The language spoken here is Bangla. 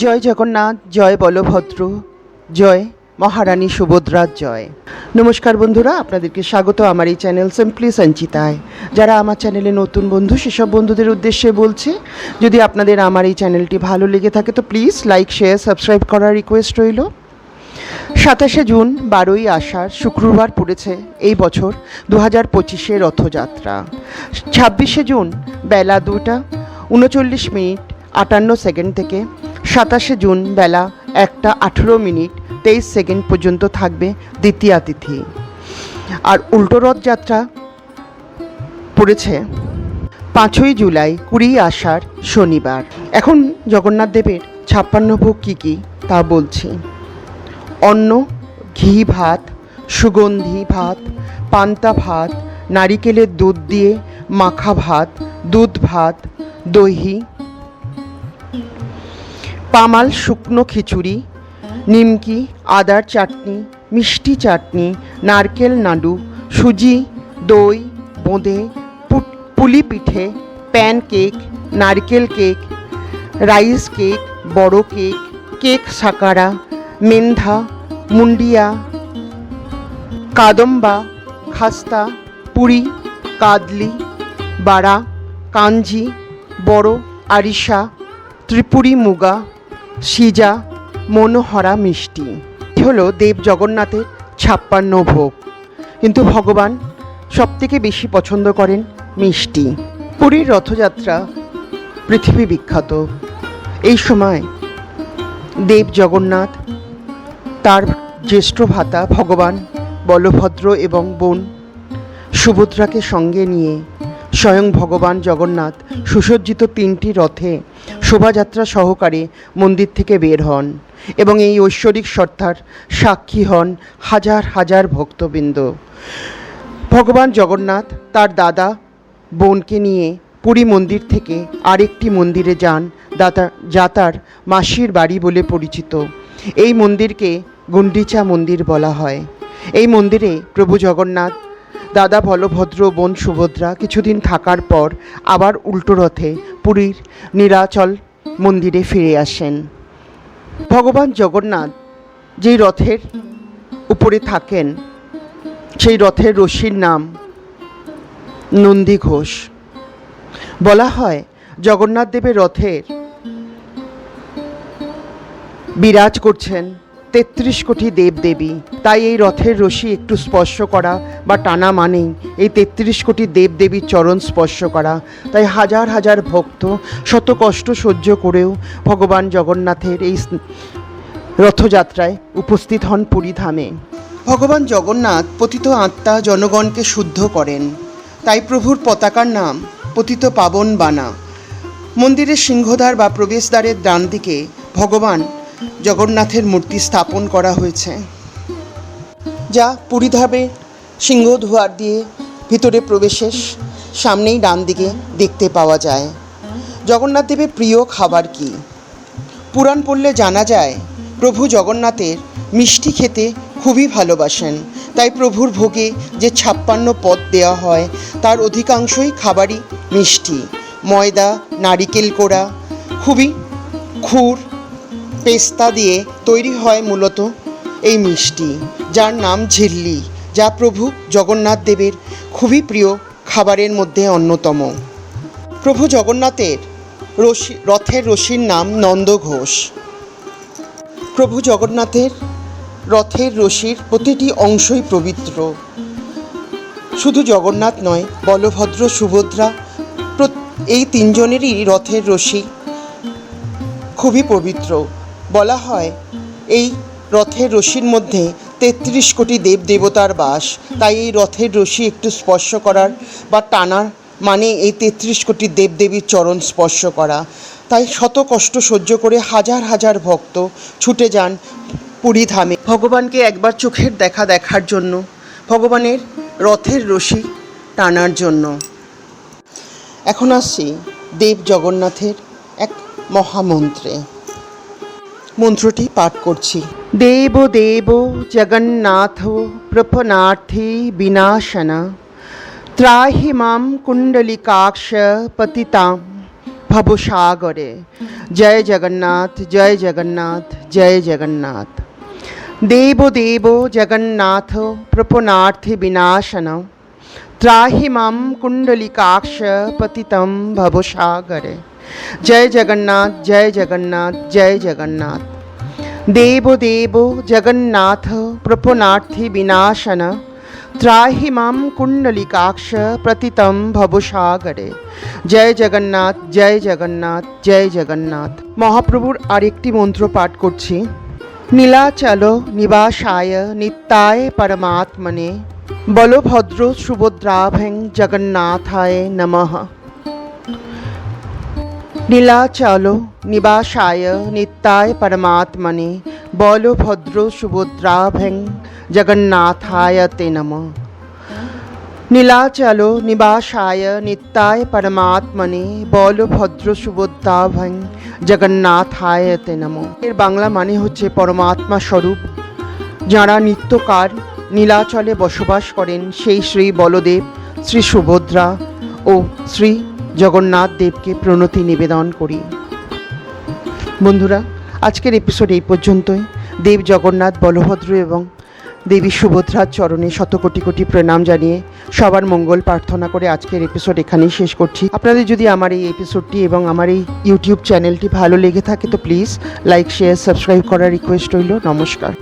জয় জগন্নাথ, জয় বলভদ্র, জয় মহারানী সুভদ্রার জয়। নমস্কার বন্ধুরা, আপনাদেরকে স্বাগত আমার এই চ্যানেল সিম্পলি সঞ্চিতায়। যারা আমার চ্যানেলে নতুন বন্ধু, সেসব বন্ধুদের উদ্দেশ্যে বলছি, যদি আপনাদের আমার এই চ্যানেলটি ভালো লেগে থাকে তো প্লিজ লাইক, শেয়ার, সাবস্ক্রাইব করার রিকোয়েস্ট রইল। 27শে জুন 12ই আষাঢ় শুক্রবার পড়েছে এই বছর 2025 রথযাত্রা। 26শে জুন বেলা 2টা 39 মিনিট 58 সেকেন্ড থেকে 27শে জুন বেলা 1টা 18 মিনিট 23 সেকেন্ড পর্যন্ত থাকবে দ্বিতীয়া তিথি। আর উল্টো রথযাত্রা পড়েছে 5ই জুলাই 20 আষাঢ় শনিবার। এখন জগন্নাথ দেবের 56 ভোগ কী কী তা বলছি। অন্ন, ঘি ভাত, সুগন্ধি ভাত, পান্তা ভাত, নারিকেলের দুধ দিয়ে মাখা ভাত, দুধ ভাত, দহি, পামাল শুকনো খিচুড়ি, নিমকি, আদার চাটনি, মিষ্টি চাটনি, নারকেল নাড়ু, সুজি, দই, বোঁদে, পুলি পিঠে, প্যান কেক, নারকেল কেক, রাইস কেক, বড় কেক, কেক সাকারা, মেন্ধা, মুন্ডিয়া, কাদম্বা, খাস্তা, পুরি, কাদলি, বাড়া, কাঞ্জি, বড় আরিসা, ত্রিপুরি মুগা, সিজা, মনোহরা মিষ্টি হলো দেব জগন্নাথের 56 ভোগ। কিন্তু ভগবান সবথেকে বেশি পছন্দ করেন মিষ্টি। পুরীর রথযাত্রা পৃথিবী বিখ্যাত। এই সময় দেব জগন্নাথ তার জ্যেষ্ঠ ভ্রাতা ভগবান বলভদ্র এবং বোন সুভদ্রাকে সঙ্গে নিয়ে স্বয়ং ভগবান জগন্নাথ সুসজ্জিত 3টি রথে শোভাযাত্রা সহকারে মন্দির থেকে বের হন এবং এই ঐশ্বরিক সত্তার সাক্ষী হন হাজার হাজার ভক্তবৃন্দ। ভগবান জগন্নাথ তার দাদা বোনকে নিয়ে পুরী মন্দির থেকে আরেকটি মন্দিরে যান, যা তার মাসির বাড়ি বলে পরিচিত। এই মন্দিরকে গুন্ডিচা মন্দির বলা হয়। এই মন্দিরে প্রভু জগন্নাথ, দাদা বলভদ্র, বোন সুভদ্রা কিছুদিন থাকার পর আবার উল্টো রথে পুরীর নীলাচল মন্দিরে ফিরে আসেন। ভগবান জগন্নাথ যেই রথের উপরে থাকেন সেই রথের রশির নাম নন্দী ঘোষ। বলা হয় জগন্নাথ দেবের রথের বিরাজ করছেন 33 কোটি দেবদেবী। তাই এই রথের রশি একটু স্পর্শ করা বা টানা মানেই এই 33 কোটি দেবদেবীর চরণ স্পর্শ করা। তাই হাজার হাজার ভক্ত শত কষ্ট সহ্য করেও ভগবান জগন্নাথের এই রথযাত্রায় উপস্থিত হন পুরী ধামে। ভগবান জগন্নাথ পতিত আত্মা জনগণকে শুদ্ধ করেন, তাই প্রভুর পতাকার নাম পতিত পাবন বানা। মন্দিরের সিংহদ্বার বা প্রবেশদ্বারের ডান দিকে ভগবান জগন্নাথের মূর্তি স্থাপন করা হয়েছে, যা পুরী ধামে সিংহদ্বার দিয়ে ভিতরে প্রবেশের সামনেই ডান দিকে দেখতে পাওয়া যায়। জগন্নাথ দেবের প্রিয় খাবার কি? পুরাণ পড়লে জানা যায় প্রভু জগন্নাথের মিষ্টি খেতে খুবই ভালোবাসেন। তাই প্রভুর ভোগে যে 56 পদ দেওয়া হয় তার অধিকাংশই খাবারই মিষ্টি। ময়দা, নারিকেল কোড়া, খুবই ক্ষুর, পেস্তা দিয়ে তৈরি হয় মূলত এই মিষ্টি, যার নাম ঝিল্লি, যা প্রভু জগন্নাথ দেবের খুবই প্রিয় খাবারের মধ্যে অন্যতম। প্রভু জগন্নাথের রথের রশির নাম নন্দঘোষ। প্রভু জগন্নাথের রথের রশির প্রতিটি অংশই পবিত্র। শুধু জগন্নাথ নয়, বলভদ্র, সুভদ্রা, এই তিনজনেরই রথের রশি খুবই পবিত্র। বলা হয় এই রথের রশির মধ্যে 33 কোটি দেবদেবতার বাস। তাই এই রথের রশি একটু স্পর্শ করার বা টানার মানে এই 33 কোটি দেবদেবীর চরণ স্পর্শ করা। তাই শত কষ্ট সহ্য করে হাজার হাজার ভক্ত ছুটে যান পুরী ধামে ভগবানকে একবার চোখের দেখা দেখার জন্য, ভগবানের রথের রশি টানার জন্য। এখন আসছি দেব জগন্নাথের এক মহামন্ত্রে। মন্ত্রটি পাঠ করছি। দেব দেব জগন্নাথ প্রপন্নার্থী বিনাশনা ত্রাহি মাম কুণ্ডলিকাক্ষ পতিতাম ভবসাগরে জয় জগন্নাথ, জয় জগন্নাথ, জয় জগন্নাথ। দেব দেব জগন্নাথ প্রপন্নার্থে বিনাশন, ত্রাহি মাম কুণ্ডলিকাক্ষ পতিতম ভবসাগরে। জয় জগন্নাথ, জয় জগন্নাথ, জয় জগন্নাথ। দেব দেব জগন্নাথ প্রপন্নার্থে বিনাশন, ত্রাহি মাম কুণ্ডলিকাক্ষ পতিতম ভবসাগরে। জয় জগন্নাথ, জয় জগন্নাথ, জয় জগন্নাথ। মহাপ্রভুর আরেকটি মন্ত্র পাঠ করছি। নীলাচল নিবাসায় নিত্যায় পরমাত্মনে, বলভদ্র সুভদ্রাভ্যাং জগন্নাথায় নমঃ। নীলাচল নিবাসায় নিত্যায় পরমাত্মনে, বলভদ্র সুভদ্রাভ্যাং জগন্নাথায় তে নমঃ। নীলাচল নিবাসায় নিত্যায় পরমাত্মনে, বলভদ্র সুভদ্রাভ্যাং জগন্নাথায় তে নমঃ। এর বাংলা মানে হচ্ছে পরমাত্মা স্বরূপ যাঁরা নিত্যকার নীলাচলে বসবাস করেন, সেই শ্রী বলদেব, শ্রী সুভদ্রা ও শ্রী জগন্নাথ দেবকে প্রণতি নিবেদন করি। বন্ধুরা, আজকের এপিসোড এই পর্যন্তই। দেব জগন্নাথ, বলভদ্র এবং দেবী সুভদ্রার চরণে শত কোটি কোটি প্রণাম জানিয়ে সবার মঙ্গল প্রার্থনা করে আজকের এপিসোড এখানেই শেষ করছি। আপনাদের যদি আমার এই এপিসোডটি এবং আমার এই ইউটিউব চ্যানেলটি ভালো লেগে থাকে তো প্লিজ লাইক, শেয়ার, সাবস্ক্রাইব করার রিকোয়েস্ট রইল। নমস্কার।